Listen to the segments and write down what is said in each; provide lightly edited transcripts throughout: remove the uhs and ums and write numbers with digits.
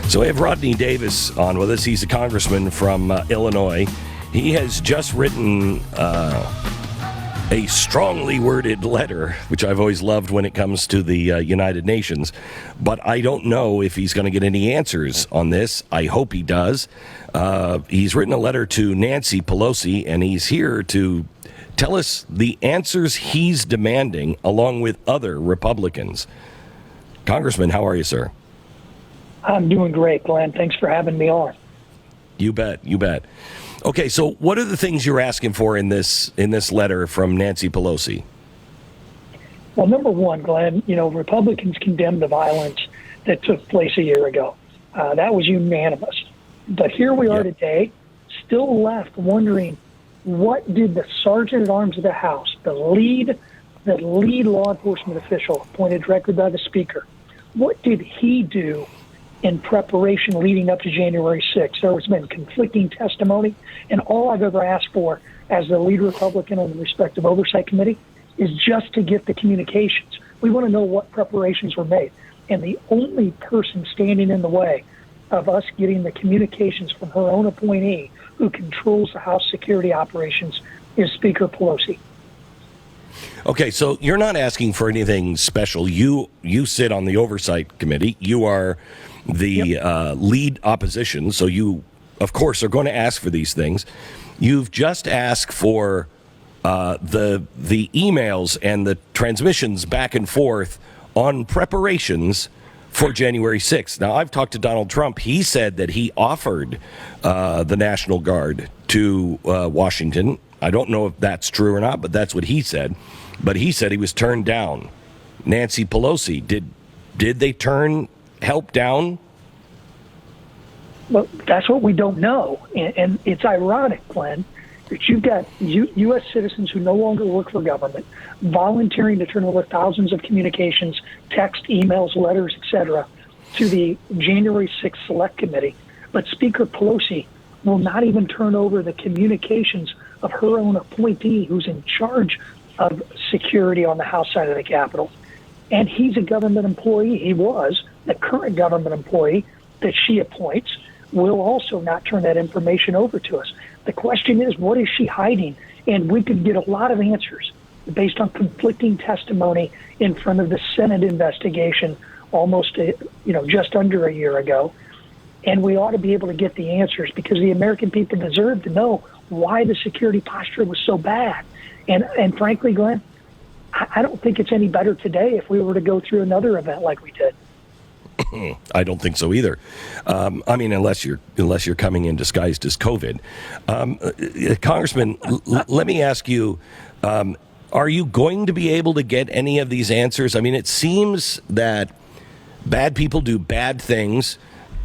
So we have Rodney Davis on with us. He's a congressman from Illinois. He has just written a strongly worded letter, which I've always loved when it comes to the United Nations. But I don't know if he's going to get any answers on this. I hope he does. He's written a letter to Nancy Pelosi, and he's here to tell us the answers he's demanding along with other Republicans. Congressman, how are you, sir? I'm doing great, Glenn. Thanks for having me on. You bet. You bet. Okay, so what are the things you're asking for in this letter from Nancy Pelosi? Well, number one, Glenn, Republicans condemned the violence that took place a year ago. That was unanimous. But here we are today, still left wondering, what did the Sergeant at Arms of the House, the lead law enforcement official appointed directly by the Speaker, what did he do in preparation leading up to January 6th? There has been conflicting testimony, and all I've ever asked for as the lead Republican on the respective oversight committee is just to get the communications. We want to know what preparations were made. And the only person standing in the way of us getting the communications from her own appointee, who controls the House security operations, is Speaker Pelosi. Okay, so you're not asking for anything special. You sit on the oversight committee. You are the lead opposition, so you, of course, are going to ask for these things. You've just asked for the emails and the transmissions back and forth on preparations for January 6th. Now, I've talked to Donald Trump. He said that he offered the National Guard to Washington. I don't know if that's true or not, but that's what he said. But he said he was turned down. Nancy Pelosi, did they turn help down? Well, that's what we don't know. And it's ironic, Glenn, that you've got U.S. citizens who no longer work for government volunteering to turn over thousands of communications, text, emails, letters, etc., to the January 6th Select Committee. But Speaker Pelosi will not even turn over the communications of her own appointee, who's in charge of security on the House side of the Capitol. And he's a government employee. He was the current government employee that she appoints, will also not turn that information over to us. The question is, what is she hiding? And we could get a lot of answers based on conflicting testimony in front of the Senate investigation almost, just under a year ago. And we ought to be able to get the answers, because the American people deserve to know why the security posture was so bad. And frankly, Glenn, I don't think it's any better today if we were to go through another event like we did. I don't think so either. Unless you're coming in disguised as COVID. Congressman, let me ask you, are you going to be able to get any of these answers? I mean, it seems that bad people do bad things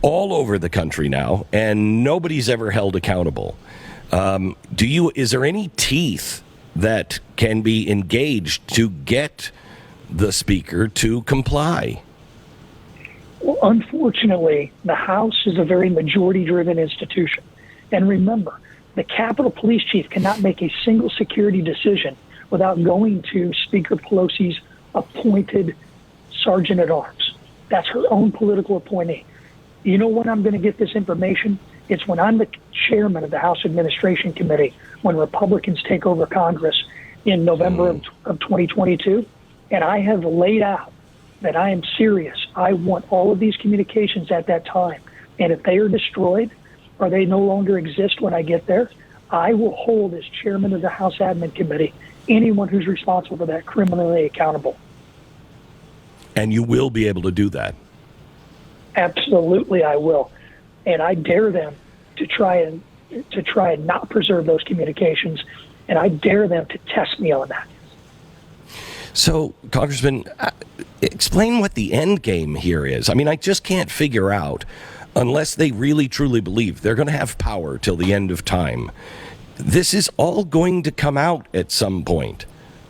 all over the country now, and nobody's ever held accountable. Is there any teeth that can be engaged to get the Speaker to comply? Well, unfortunately, the House is a very majority-driven institution. And remember, the Capitol Police Chief cannot make a single security decision without going to Speaker Pelosi's appointed Sergeant at Arms. That's her own political appointee. You know when I'm going to get this information? It's when I'm the chairman of the House Administration Committee, when Republicans take over Congress in November of 2022. And I have laid out that I am serious. I want all of these communications at that time. And if they are destroyed or they no longer exist when I get there, I will hold, as chairman of the House Admin Committee, anyone who's responsible for that criminally accountable. And you will be able to do that? Absolutely, I will. And I dare them to try and not preserve those communications, and I dare them to test me on that. So, Congressman, explain what the end game here is. I mean, I just can't figure out, unless they really truly believe they're going to have power till the end of time, this is all going to come out at some point.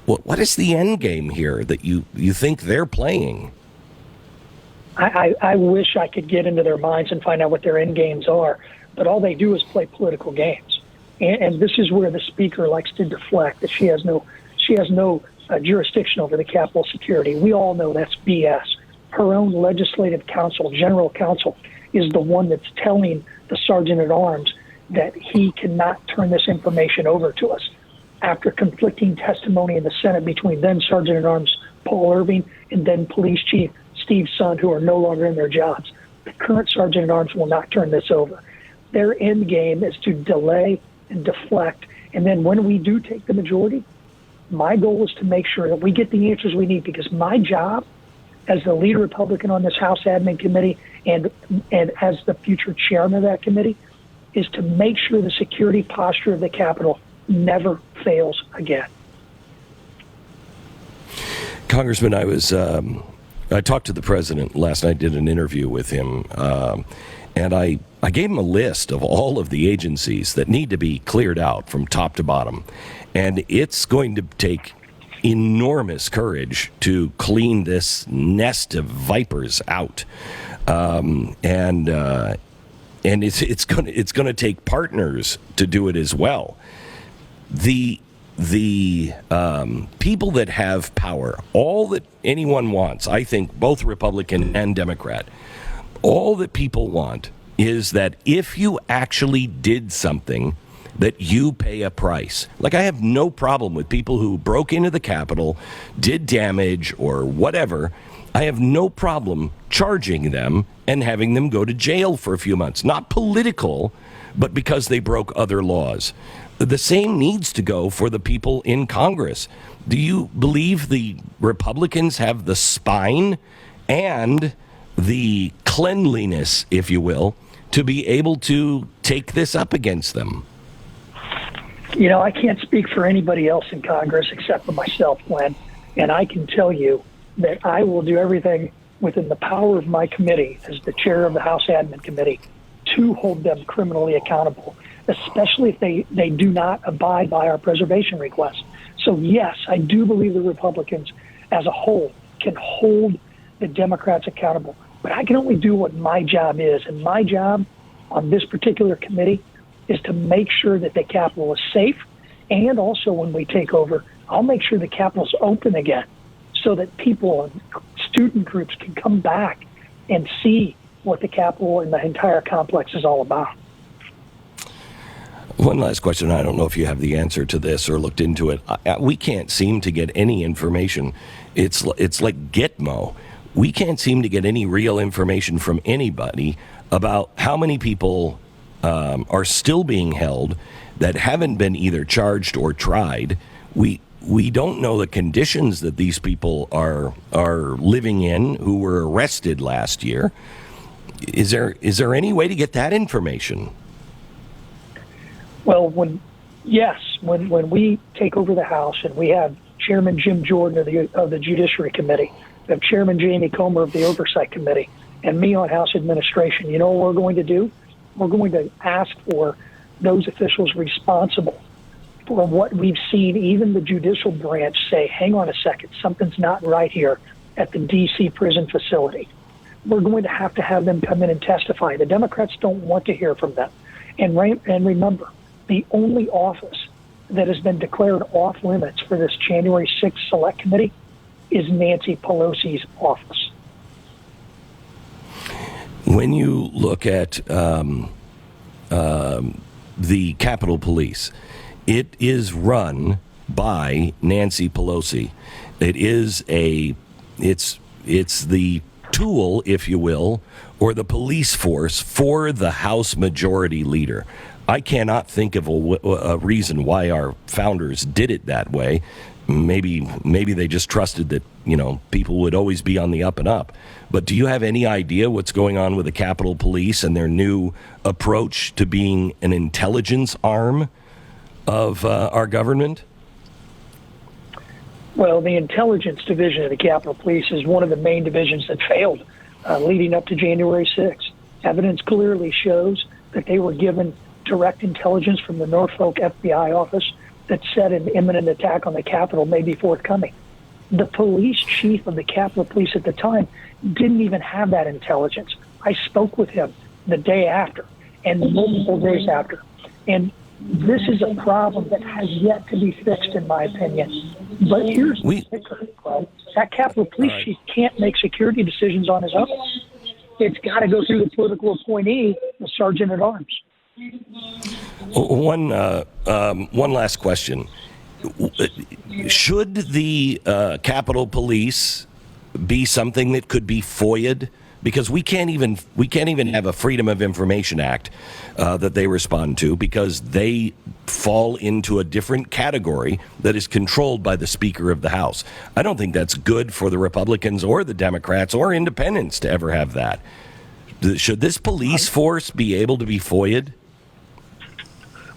What is the end game here that you think they're playing? I wish I could get into their minds and find out what their end games are, but all they do is play political games. And this is where the Speaker likes to deflect, that she has no jurisdiction over the Capitol security. We all know that's BS. her own legislative counsel, general counsel, is the one that's telling the sergeant at arms that he cannot turn this information over to us. After conflicting testimony in the Senate between then Sergeant at Arms Paul Irving and then Police Chief Steve Sund, who are no longer in their jobs, the current Sergeant at Arms will not turn this over. Their end game is to delay and deflect. And then when we do take the majority, my goal is to make sure that we get the answers we need, because my job as the lead Republican on this House Admin Committee and as the future chairman of that committee is to make sure the security posture of the Capitol never fails again. Congressman, I talked to the president last night, did an interview with him, and I gave him a list of all of the agencies that need to be cleared out from top to bottom. And it's going to take enormous courage to clean this nest of vipers out. And it's going to take partners to do it as well. The people that have power, all that anyone wants, I think both Republican and Democrat, all that people want is that if you actually did something, that you pay a price. Like, I have no problem with people who broke into the Capitol, did damage or whatever. I have no problem charging them and having them go to jail for a few months. Not political, but because they broke other laws. The same needs to go for the people in Congress. Do you believe the Republicans have the spine and the cleanliness, if you will, to be able to take this up against them? You know, I can't speak for anybody else in Congress except for myself, Glenn. And I can tell you that I will do everything within the power of my committee as the chair of the House Admin Committee to hold them criminally accountable, especially if they do not abide by our preservation request. So, yes, I do believe the Republicans as a whole can hold the Democrats accountable. But I can only do what my job is. And my job on this particular committee is to make sure that the Capitol is safe. And also when we take over, I'll make sure the Capitol's open again so that people and student groups can come back and see what the Capitol and the entire complex is all about. One last question. I don't know if you have the answer to this or looked into it. We can't seem to get any information. It's like Gitmo. We can't seem to get any real information from anybody about how many people are still being held that haven't been either charged or tried. We don't know the conditions that these people are living in who were arrested last year. Is there any way to get that information? Well, when we take over the House and we have Chairman Jim Jordan of the Judiciary Committee, we have Chairman Jamie Comer of the Oversight Committee, and me on House Administration, you know what we're going to do? We're going to ask for those officials responsible for what we've seen, even the judicial branch, say, hang on a second, something's not right here at the D.C. prison facility. We're going to have them come in and testify. The Democrats don't want to hear from them. And remember, the only office that has been declared off limits for this January 6th Select Committee is Nancy Pelosi's office. When you look at the Capitol Police, it is run by Nancy Pelosi. It's the tool, if you will, or the police force for the House Majority Leader. I cannot think of a reason why our founders did it that way. Maybe they just trusted that, people would always be on the up and up. But do you have any idea what's going on with the Capitol Police and their new approach to being an intelligence arm of our government? Well, the intelligence division of the Capitol Police is one of the main divisions that failed leading up to January 6th. Evidence clearly shows that they were given direct intelligence from the Norfolk FBI office that said an imminent attack on the Capitol may be forthcoming. The police chief of the Capitol Police at the time didn't even have that intelligence. I spoke with him the day after and multiple days after. And This is a problem that has yet to be fixed, in my opinion. But here's the kicker, Glenn. That Capitol Police chief can't make security decisions on his own. It's got to go through the political appointee, the sergeant at arms. One last question. Should the Capitol Police be something that could be FOIA'd? Because we can't even have a Freedom of Information Act that they respond to, because they fall into a different category that is controlled by the Speaker of the House. I don't think that's good for the Republicans or the Democrats or independents to ever have that. Should this police force be able to be FOIA'd?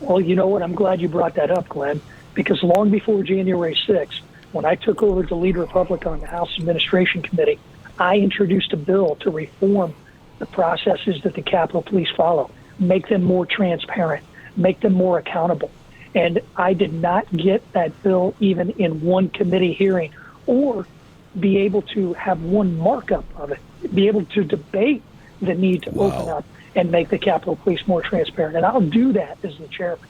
Well, you know what? I'm glad you brought that up, Glenn, because long before January 6th, when I took over the lead Republican on the House Administration Committee, I introduced a bill to reform the processes that the Capitol Police follow, make them more transparent, make them more accountable. And I did not get that bill even in one committee hearing, or be able to have one markup of it, be able to debate the need to open up and make the Capitol Police more transparent. And I'll do that as the chairman.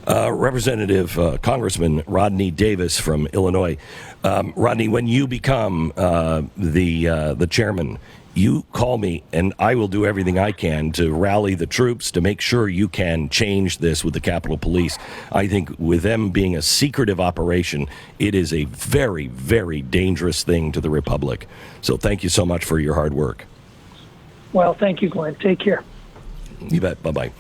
Representative Congressman Rodney Davis from Illinois. Rodney, when you become the chairman, you call me and I will do everything I can to rally the troops to make sure you can change this with the Capitol Police. I think with them being a secretive operation, it is a very, very dangerous thing to the Republic. So thank you so much for your hard work. Well, thank you, Glenn. Take care. You bet. Bye-bye.